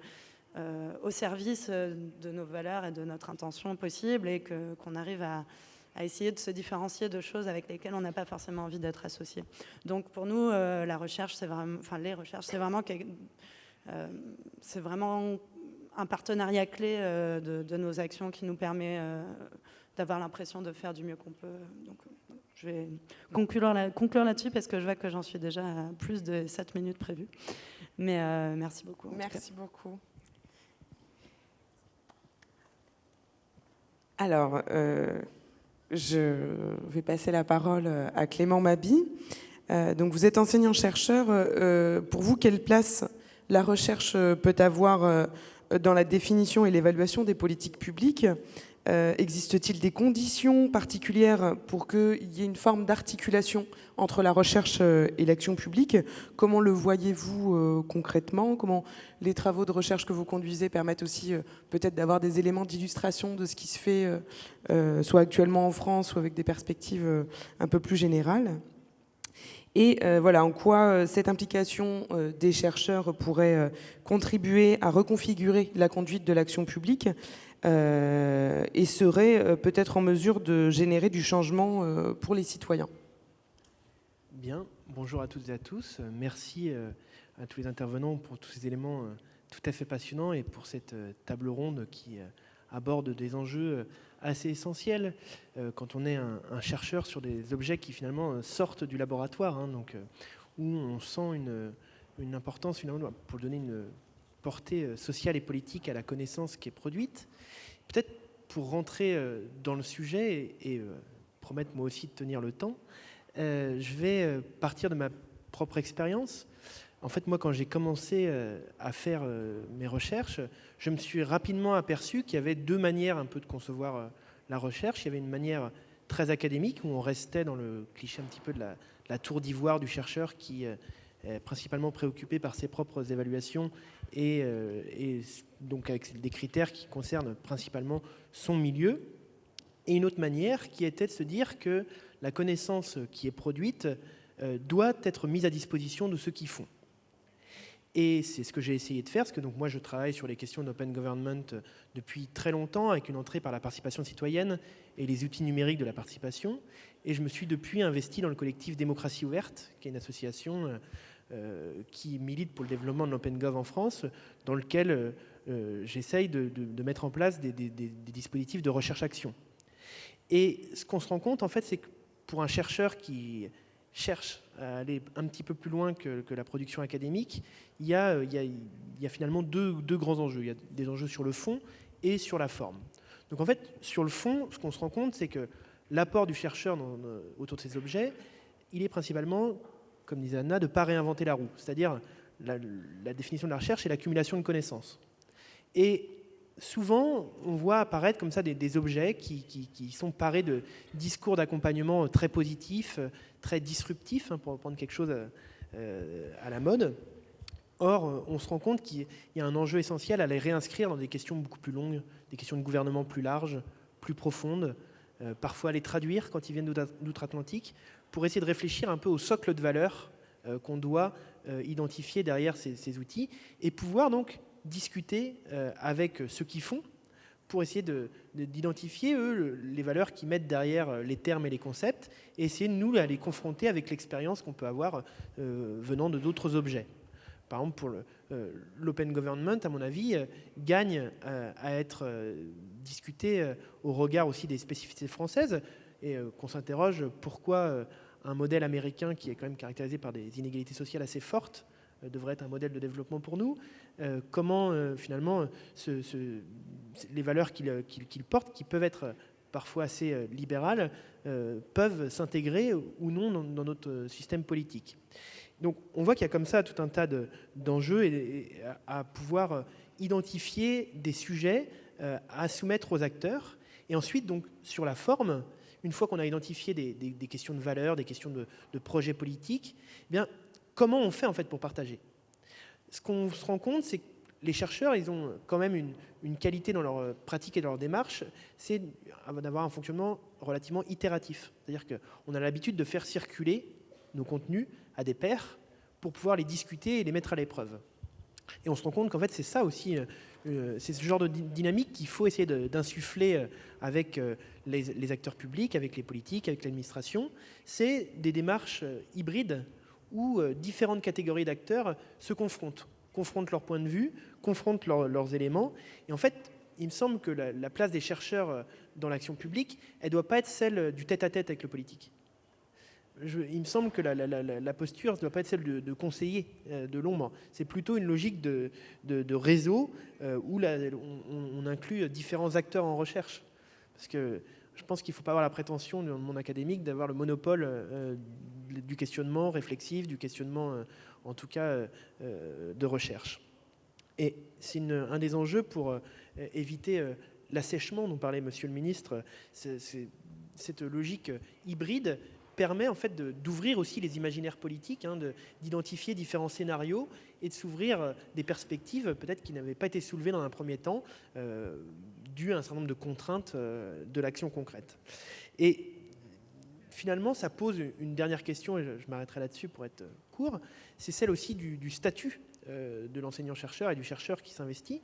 au service de nos valeurs et de notre intention possible et qu'on arrive à essayer de se différencier de choses avec lesquelles on n'a pas forcément envie d'être associé. Donc pour nous, la recherche, c'est vraiment un partenariat clé de nos actions qui nous permet d'avoir l'impression de faire du mieux qu'on peut. Donc, je vais conclure là-dessus parce que je vois que j'en suis déjà à plus de 7 minutes prévues. Mais merci beaucoup. Merci beaucoup. Alors, je vais passer la parole à Clément Mabi. Donc, vous êtes enseignant-chercheur. Pour vous, quelle place la recherche peut avoir dans la définition et l'évaluation des politiques publiques ? Existe-t-il des conditions particulières pour qu'il y ait une forme d'articulation entre la recherche et l'action publique ? Comment le voyez-vous concrètement ? Comment les travaux de recherche que vous conduisez permettent aussi peut-être d'avoir des éléments d'illustration de ce qui se fait soit actuellement en France, soit avec des perspectives un peu plus générales ? Et voilà en quoi cette implication des chercheurs pourrait contribuer à reconfigurer la conduite de l'action publique et serait peut-être en mesure de générer du changement pour les citoyens. Bien, bonjour à toutes et à tous. Merci à tous les intervenants pour tous ces éléments tout à fait passionnants et pour cette table ronde qui aborde des enjeux assez essentiels quand on est un chercheur sur des objets qui finalement sortent du laboratoire, hein, donc, où on sent une importance finalement pour donner une portée sociale et politique à la connaissance qui est produite. Peut-être pour rentrer dans le sujet et promettre moi aussi de tenir le temps, je vais partir de ma propre expérience. En fait, moi, quand j'ai commencé à faire mes recherches, je me suis rapidement aperçu qu'il y avait deux manières un peu de concevoir la recherche. Il y avait une manière très académique, où on restait dans le cliché un petit peu de la tour d'ivoire du chercheur qui est principalement préoccupé par ses propres évaluations et donc avec des critères qui concernent principalement son milieu. Et une autre manière qui était de se dire que la connaissance qui est produite doit être mise à disposition de ceux qui font. Et c'est ce que j'ai essayé de faire, parce que donc moi je travaille sur les questions d'open government depuis très longtemps, avec une entrée par la participation citoyenne et les outils numériques de la participation. Et je me suis depuis investi dans le collectif Démocratie Ouverte, qui est une association qui milite pour le développement de l'OpenGov en France, dans lequel j'essaye de mettre en place des dispositifs de recherche-action. Et ce qu'on se rend compte, en fait, c'est que pour un chercheur qui cherche à aller un petit peu plus loin que la production académique, il y a finalement deux grands enjeux. Il y a des enjeux sur le fond et sur la forme. Donc en fait, sur le fond, ce qu'on se rend compte, c'est que l'apport du chercheur autour de ces objets, il est principalement, comme disait Anna, de ne pas réinventer la roue. C'est-à-dire, la définition de la recherche, c'est l'accumulation de connaissances. Et souvent, on voit apparaître comme ça des objets qui sont parés de discours d'accompagnement très positifs, très disruptifs, hein, pour prendre quelque chose à la mode. Or, on se rend compte qu'il y a un enjeu essentiel à les réinscrire dans des questions beaucoup plus longues, des questions de gouvernement plus larges, plus profondes, parfois à les traduire quand ils viennent d'outre-Atlantique, pour essayer de réfléchir un peu au socle de valeurs qu'on doit identifier derrière ces outils, et pouvoir donc discuter avec ceux qui font, pour essayer d'identifier, eux, les valeurs qui mettent derrière les termes et les concepts, et essayer de nous à les confronter avec l'expérience qu'on peut avoir venant de d'autres objets. Par exemple, pour l'open government, à mon avis, gagne à être discuté au regard aussi des spécificités françaises, et qu'on s'interroge pourquoi un modèle américain qui est quand même caractérisé par des inégalités sociales assez fortes devrait être un modèle de développement pour nous. Comment finalement les valeurs qu'il porte, qui peuvent être parfois assez libérales, peuvent s'intégrer ou non dans notre système politique. Donc on voit qu'il y a comme ça tout un tas d'enjeux et à pouvoir identifier des sujets à soumettre aux acteurs. Et ensuite, donc, sur la forme, une fois qu'on a identifié des questions de valeurs, des questions de projets politiques, eh bien, comment on fait en fait pour partager ? Ce qu'on se rend compte, c'est que les chercheurs, ils ont quand même une qualité dans leur pratique et dans leur démarche, c'est d'avoir un fonctionnement relativement itératif. C'est-à-dire qu'on a l'habitude de faire circuler nos contenus à des pairs pour pouvoir les discuter et les mettre à l'épreuve. Et on se rend compte qu'en fait, c'est ça aussi, c'est ce genre de dynamique qu'il faut essayer d'insuffler avec les acteurs publics, avec les politiques, avec l'administration. C'est des démarches hybrides où différentes catégories d'acteurs se confrontent leurs points de vue, confrontent leurs éléments. Et en fait, il me semble que la place des chercheurs dans l'action publique, elle ne doit pas être celle du tête-à-tête avec le politique. Il me semble que la posture ne doit pas être celle de conseiller de l'ombre. C'est plutôt une logique de réseau où on inclut différents acteurs en recherche. Parce que je pense qu'il ne faut pas avoir la prétention dans le monde académique d'avoir le monopole du questionnement réflexif, du questionnement en tout cas de recherche. Et c'est un des enjeux pour éviter l'assèchement dont parlait Monsieur le Ministre. Cette logique hybride permet en fait d'ouvrir aussi les imaginaires politiques, hein, d'identifier différents scénarios et de s'ouvrir des perspectives peut-être qui n'avaient pas été soulevées dans un premier temps, dues à un certain nombre de contraintes de l'action concrète. Et finalement, ça pose une dernière question, et je m'arrêterai là-dessus pour être court, c'est celle aussi du statut de l'enseignant-chercheur et du chercheur qui s'investit,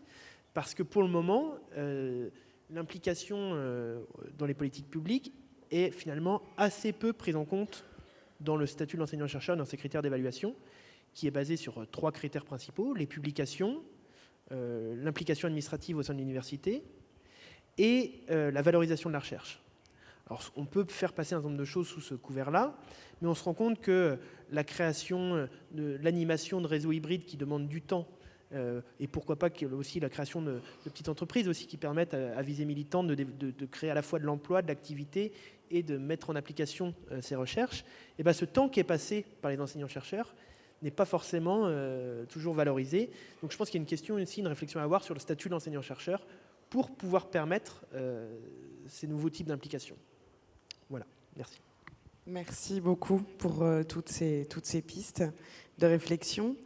parce que pour le moment, l'implication dans les politiques publiques est finalement assez peu prise en compte dans le statut de l'enseignant-chercheur, dans ses critères d'évaluation, qui est basé sur 3 critères principaux: les publications, l'implication administrative au sein de l'université et la valorisation de la recherche. Alors, on peut faire passer un certain nombre de choses sous ce couvert-là, mais on se rend compte que la création de l'animation de réseaux hybrides qui demandent du temps, et pourquoi pas aussi la création de petites entreprises aussi qui permettent à visée militante de créer à la fois de l'emploi, de l'activité et de mettre en application ces recherches, et bien ce temps qui est passé par les enseignants-chercheurs n'est pas forcément toujours valorisé. Donc je pense qu'il y a une question aussi, une réflexion à avoir sur le statut de l'enseignant-chercheur pour pouvoir permettre ces nouveaux types d'implication. Voilà, merci. Merci beaucoup pour toutes ces pistes de réflexion.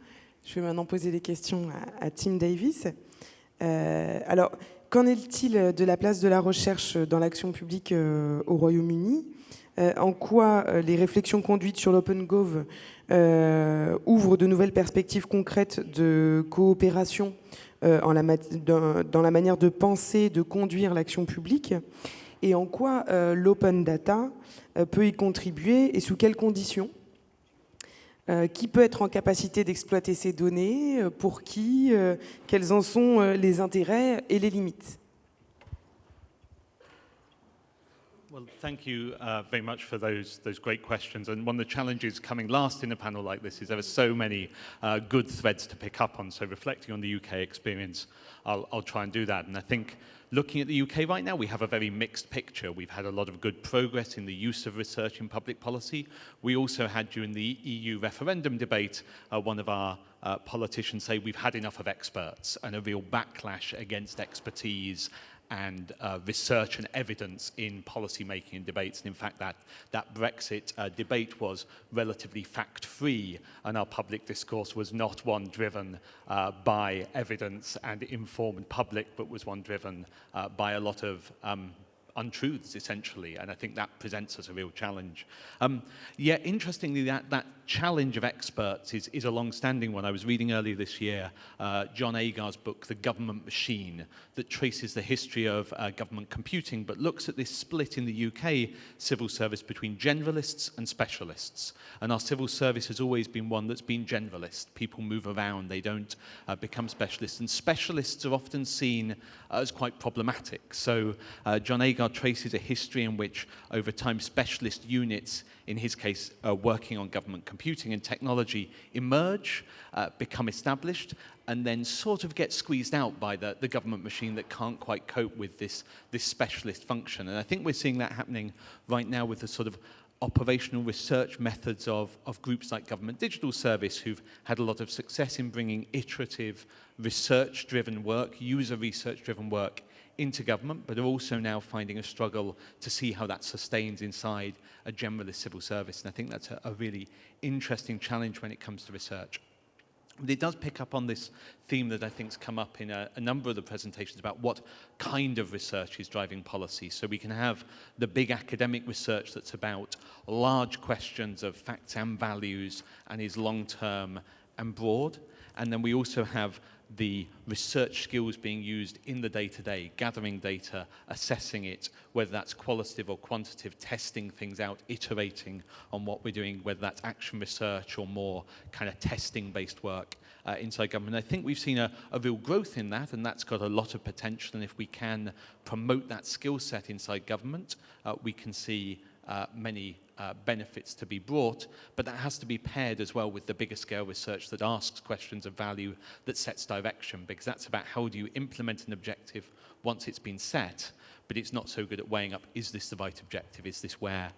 Je vais maintenant poser des questions à Tim Davis. Alors, qu'en est-il de la place de la recherche dans l'action publique au Royaume-Uni ? En quoi les réflexions conduites sur l'OpenGov ouvrent de nouvelles perspectives concrètes de coopération dans la manière de penser, de conduire l'action publique ? Et en quoi l'open data peut y contribuer et sous quelles conditions ? Qui peut être en capacité d'exploiter ces données ? Pour qui ? Quels en sont les intérêts et les limites ? Well, thank you very much for those great questions. And one of the challenges coming last in a panel like this is there are so many good threads to pick up on. So reflecting on the UK experience, I'll try and do that. And I think looking at the UK right now, we have a very mixed picture. We've had a lot of good progress in the use of research in public policy. We also had, during the EU referendum debate, one of our politicians say we've had enough of experts, and a real backlash against expertise and research and evidence in policy making and debates. And in fact, that Brexit debate was relatively fact-free, and our public discourse was not one driven by evidence and informed public, but was one driven by a lot of untruths, essentially, and I think that presents us a real challenge. Yeah, interestingly, that challenge of experts is a long-standing one. I was reading earlier this year John Agar's book, The Government Machine, that traces the history of government computing, but looks at this split in the UK civil service between generalists and specialists. And our civil service has always been one that's been generalist. People move around, they don't become specialists, and specialists are often seen as quite problematic. So John Agar traces a history in which, over time, specialist units, in his case, working on government computing and technology, emerge, become established, and then sort of get squeezed out by the government machine that can't quite cope with this specialist function. And I think we're seeing that happening right now with the sort of operational research methods of groups like Government Digital Service, who've had a lot of success in bringing iterative, research-driven work, user research-driven work into government, but are also now finding a struggle to see how that sustains inside a generalist civil service. And I think that's a really interesting challenge when it comes to research. But it does pick up on this theme that I think's come up in a number of the presentations about what kind of research is driving policy. So we can have the big academic research that's about large questions of facts and values and is long-term and broad. And then we also have the research skills being used in the day-to-day, gathering data, assessing it, whether that's qualitative or quantitative, testing things out, iterating on what we're doing, whether that's action research or more kind of testing-based work inside government. I think we've seen a real growth in that, and that's got a lot of potential, and if we can promote that skill set inside government, we can see many benefits to be brought, but that has to be paired as well with the bigger scale research that asks questions of value, that sets direction, because that's about how do you implement an objective once it's been set, but it's not so good at weighing up, is this the right objective, is this where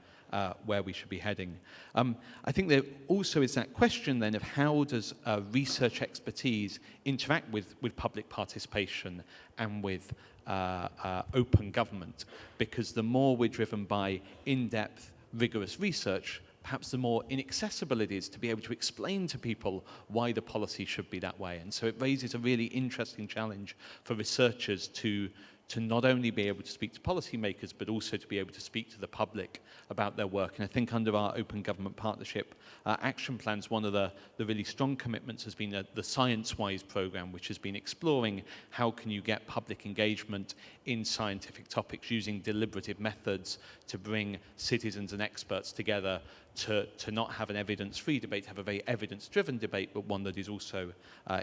we should be heading. I think there also is that question then of how does research expertise interact with public participation and with open government, because the more we're driven by in-depth, rigorous research, perhaps the more inaccessible it is to be able to explain to people why the policy should be that way. And so it raises a really interesting challenge for researchers to to not only be able to speak to policymakers, but also to be able to speak to the public about their work. And I think under our Open Government Partnership action plans, one of the really strong commitments has been the ScienceWise program, which has been exploring how can you get public engagement in scientific topics using deliberative methods to bring citizens and experts together to not have an evidence-free debate, to have a very evidence-driven debate, but one that is also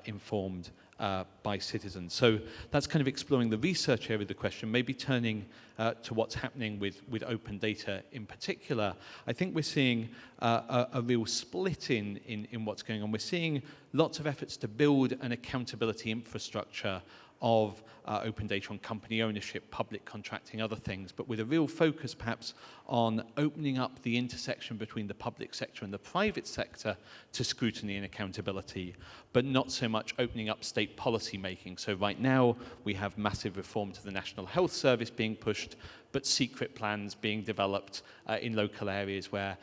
informed by citizens. So that's kind of exploring the research area of the question, maybe turning to what's happening with open data in particular. I think we're seeing a real split in what's going on. We're seeing lots of efforts to build an accountability infrastructure of open data on company ownership, public contracting, other things, but with a real focus perhaps on opening up the intersection between the public sector and the private sector to scrutiny and accountability, but not so much opening up state policy making. So right now we have massive reform to the National Health Service being pushed, but secret plans being developed in local areas where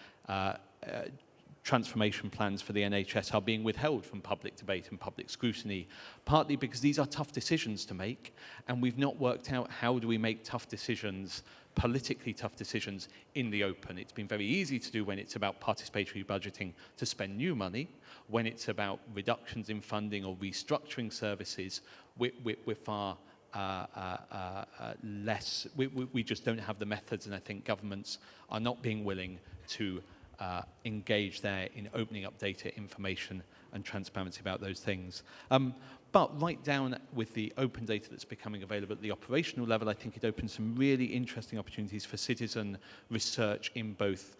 transformation plans for the NHS are being withheld from public debate and public scrutiny, partly because these are tough decisions to make, and we've not worked out how do we make tough decisions, politically tough decisions, in the open. It's been very easy to do when it's about participatory budgeting to spend new money. When it's about reductions in funding or restructuring services, we're far less, we just don't have the methods, and I think governments are not being willing to engage there in opening up data, information and transparency about those things. But right down with the open data that's becoming available at the operational level, I think it opens some really interesting opportunities for citizen research in both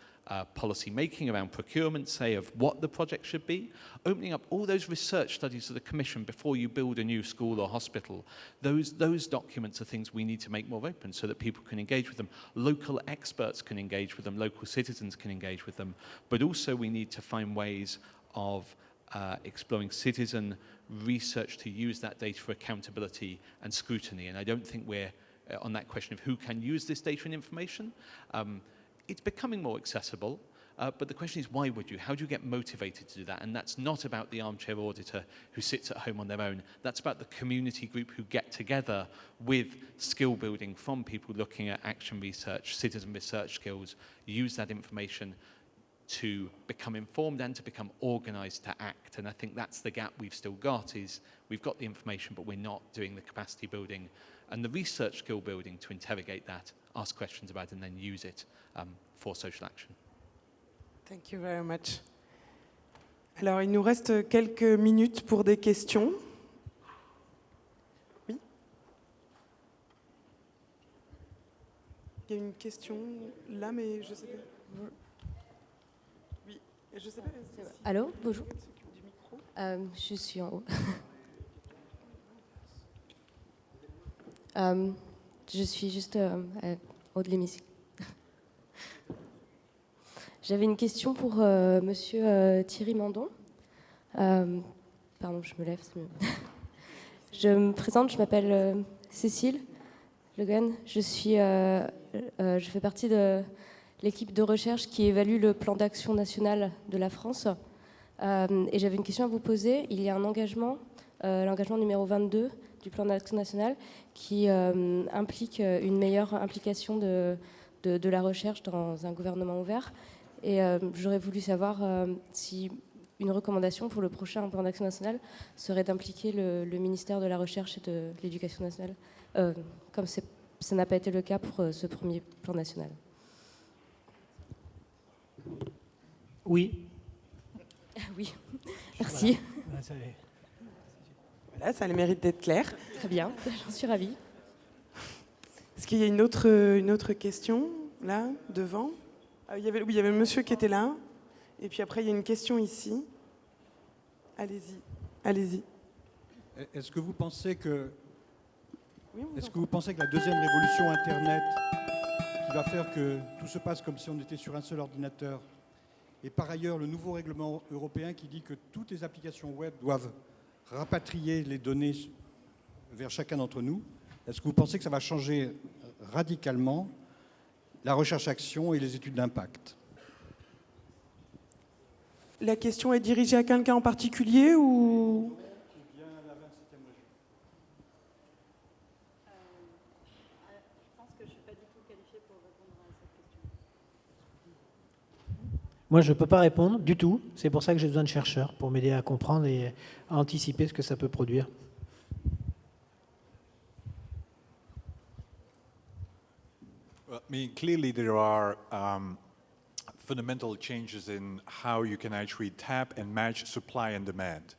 policy making around procurement, say, of what the project should be, opening up all those research studies to the Commission before you build a new school or hospital. Those documents are things we need to make more open so that people can engage with them. Local experts can engage with them, local citizens can engage with them, but also we need to find ways of exploring citizen research to use that data for accountability and scrutiny. And I don't think we're on that question of who can use this data and information. It's becoming more accessible, but the question is, why would you? How do you get motivated to do that? And that's not about the armchair auditor who sits at home on their own. That's about the community group who get together with skill building from people looking at action research, citizen research skills, use that information to become informed and to become organized to act. And I think that's the gap we've still got, is we've got the information, but we're not doing the capacity building and the research skill building to interrogate that, ask questions about it, and then use it for social action. Thank you very much. Alors, il nous reste quelques minutes pour des questions. Oui. Il y a une question là, mais je sais pas. Oui, je sais pas. Allô, bonjour. Je suis en haut. Je suis juste au haut de l'hémicycle. J'avais une question pour monsieur Thierry Mandon. Pardon, je me lève. Je me présente, je m'appelle Cécile Logan. Je fais partie de l'équipe de recherche qui évalue le plan d'action national de la France. Et j'avais une question à vous poser. Il y a un engagement, l'engagement numéro 22 du plan d'action national, qui implique une meilleure implication de la recherche dans un gouvernement ouvert. Et j'aurais voulu savoir si une recommandation pour le prochain plan d'action national serait d'impliquer le ministère de la Recherche et de l'Éducation nationale, comme ça n'a pas été le cas pour ce premier plan national. Oui. Oui, merci. Voilà, ça a le mérite d'être clair. Très bien, j'en suis ravie. Est-ce qu'il y a une autre question, là, devant? Il y avait le monsieur qui était là. Et puis après, il y a une question ici. Allez-y, allez-y. Est-ce que vous pensez que la deuxième révolution Internet, qui va faire que tout se passe comme si on était sur un seul ordinateur, et par ailleurs le nouveau règlement européen qui dit que toutes les applications web doivent rapatrier les données vers chacun d'entre nous, est-ce que vous pensez que ça va changer radicalement la recherche-action et les études d'impact? La question est dirigée à quelqu'un en particulier ou bien à la 27e région? Moi, je ne peux pas répondre du tout. C'est pour ça que j'ai besoin de chercheurs, pour m'aider à comprendre et à anticiper ce que ça peut produire. Well, I mean, clearly there are fundamental changes in how you can actually tap and match supply and demand.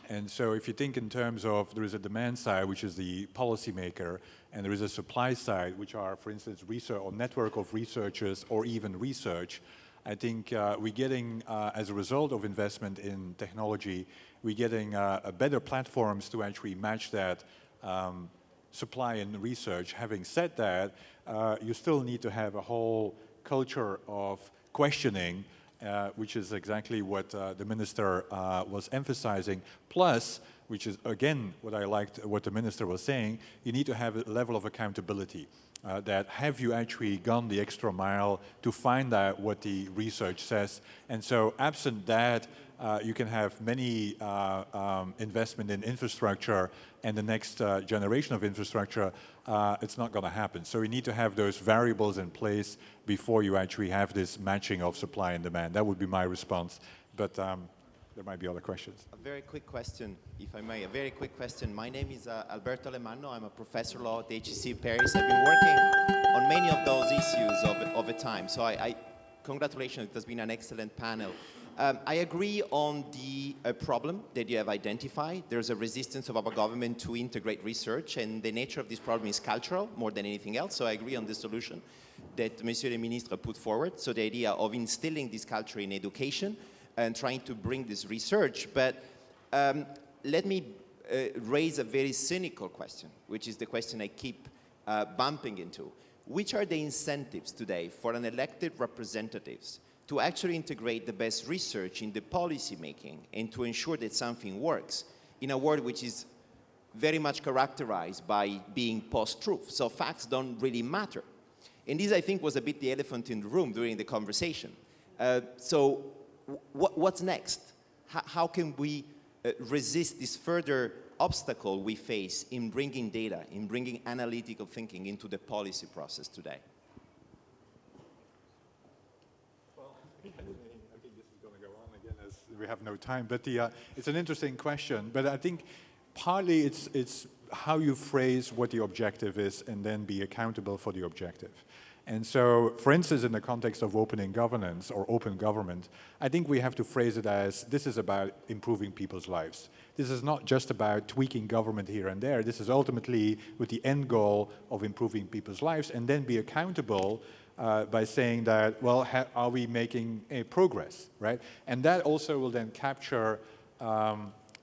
And so if you think in terms of, there is a demand side, which is the policymaker, and there is a supply side, which are, for instance, research or network of researchers or even research. I think we're getting, as a result of investment in technology, we're getting better platforms to actually match that supply and research. Having said that, you still need to have a whole culture of questioning, which is exactly what the minister was emphasizing. Plus, which is again what I liked what the minister was saying, you need to have a level of accountability. That have you actually gone the extra mile to find out what the research says? And so absent that, you can have many investment in infrastructure and the next generation of infrastructure, it's not going to happen. So you need to have those variables in place before you actually have this matching of supply and demand. That would be my response. But there might be other questions. A very quick question, if I may, a very quick question. My name is Alberto Alemanno. I'm a professor of law at HEC Paris. I've been working on many of those issues over time. So congratulations, it has been an excellent panel. I agree on the problem that you have identified. There's a resistance of our government to integrate research, and the nature of this problem is cultural more than anything else. So I agree on the solution that Monsieur le Ministre put forward. So the idea of instilling this culture in education and trying to bring this research. But let me raise a very cynical question, which is the question I keep bumping into. Which are the incentives today for an elected representatives to actually integrate the best research in the policy making and to ensure that something works in a world which is very much characterized by being post-truth? So facts don't really matter. And this, I think, was a bit the elephant in the room during the conversation. So what's next? How can we resist this further obstacle we face in bringing data, in bringing analytical thinking into the policy process today? Well, I think this is going to go on again as we have no time. But it's an interesting question. But I think partly it's how you phrase what the objective is and then be accountable for the objective. And so, for instance, in the context of opening governance or open government, I think we have to phrase it as this is about improving people's lives. This is not just about tweaking government here and there. This is ultimately with the end goal of improving people's lives, and then be accountable by saying that, well, are we making a progress, right? And that also will then capture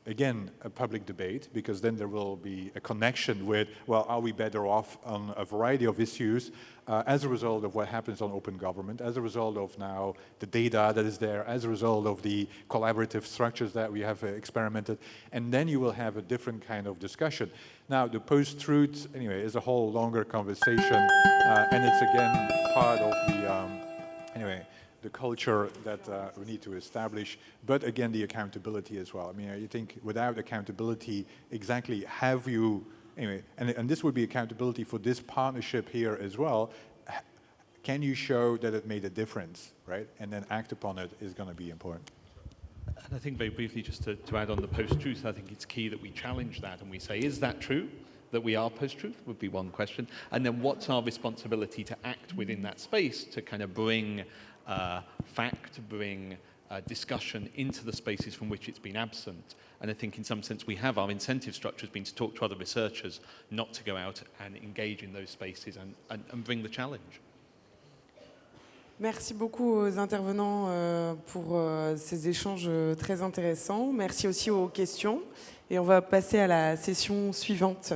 again, a public debate, because then there will be a connection with, well, are we better off on a variety of issues as a result of what happens on open government, as a result of now the data that is there, as a result of the collaborative structures that we have experimented, and then you will have a different kind of discussion. Now, the post-truth, anyway, is a whole longer conversation, and it's again part of the, anyway, the culture that we need to establish, but again, the accountability as well. I mean, you think without accountability, exactly have you, anyway, and this would be accountability for this partnership here as well. Can you show that it made a difference, right? And then act upon it is going to be important. And I think very briefly, just to add on the post-truth, I think it's key that we challenge that and we say, is that true? That we are post-truth would be one question. And then what's our responsibility to act within that space to kind of bring fact, bring discussion into the spaces from which it's been absent. And I think in some sense we have our incentive structures been to talk to other researchers, not to go out and engage in those spaces and bring the challenge. Merci beaucoup aux intervenants pour ces échanges très intéressants. Merci aussi aux questions. Et on va passer à la session suivante.